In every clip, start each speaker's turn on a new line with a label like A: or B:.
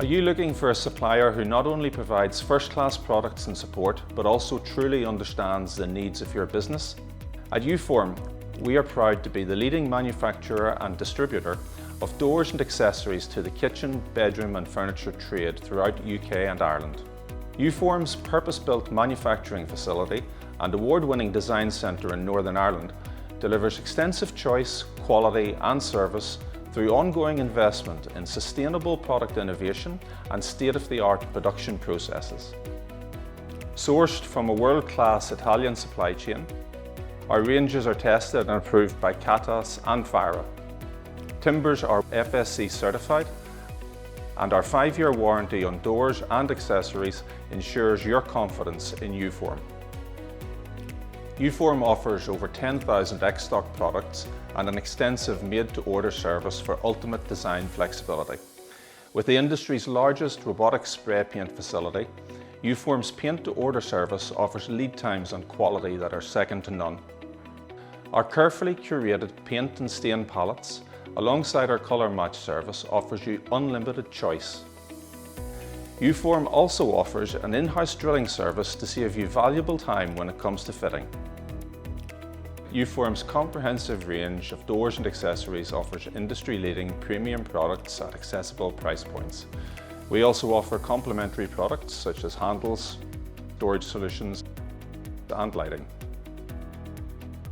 A: you looking for a supplier who not only provides first-class products and support, but also truly understands the needs of your business? At Uform, we are proud to be the leading manufacturer and distributor of doors and accessories to the kitchen, bedroom and furniture trade throughout UK and Ireland. Uform's purpose-built manufacturing facility and award-winning design centre in Northern Ireland delivers extensive choice, quality and service through ongoing investment in sustainable product innovation and state-of-the-art production processes. Sourced from a world-class Italian supply chain, our ranges are tested and approved by Catas and FIRA. Timbers are FSC certified, and our 5-year warranty on doors and accessories ensures your confidence in Uform. Uform offers over 10,000 ex-stock products and an extensive made-to-order service for ultimate design flexibility. With the industry's largest robotic spray paint facility, Uform's paint-to-order service offers lead times and quality that are second to none. Our carefully curated paint and stain palettes, alongside our colour match service, offers you unlimited choice. Uform also offers an in-house drilling service to save you valuable time when it comes to fitting. Uform's comprehensive range of doors and accessories offers industry-leading premium products at accessible price points. We also offer complementary products such as handles, storage solutions and lighting.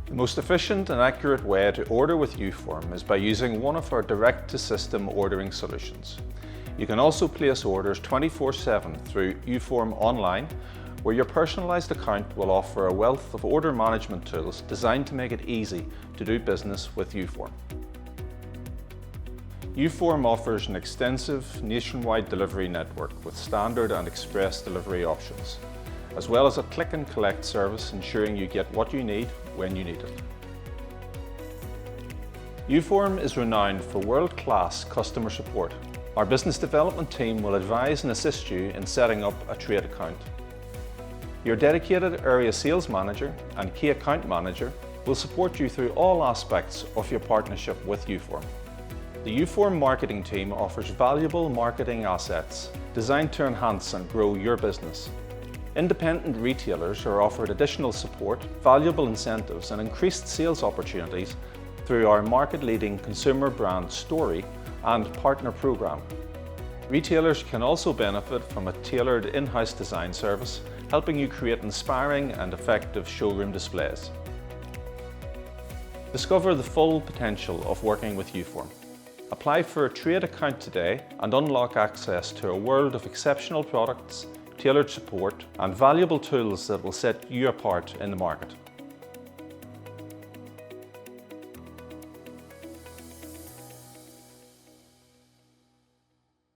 A: The most efficient and accurate way to order with Uform is by using one of our direct-to-system ordering solutions. You can also place orders 24/7 through Uform Online, where your personalised account will offer a wealth of order management tools designed to make it easy to do business with Uform. Uform offers an extensive nationwide delivery network with standard and express delivery options, as well as a click and collect service ensuring you get what you need when you need it. Uform is renowned for world-class customer support. Our business development team will advise and assist you in setting up a trade account. Your dedicated area sales manager and key account manager will support you through all aspects of your partnership with Uform. The Uform marketing team offers valuable marketing assets designed to enhance and grow your business. Independent retailers are offered additional support, valuable incentives and increased sales opportunities through our market-leading consumer brand Story and partner program. Retailers can also benefit from a tailored in-house design service, helping you create inspiring and effective showroom displays. Discover the full potential of working with Uform. Apply for a trade account today and unlock access to a world of exceptional products, tailored support and valuable tools that will set you apart in the market.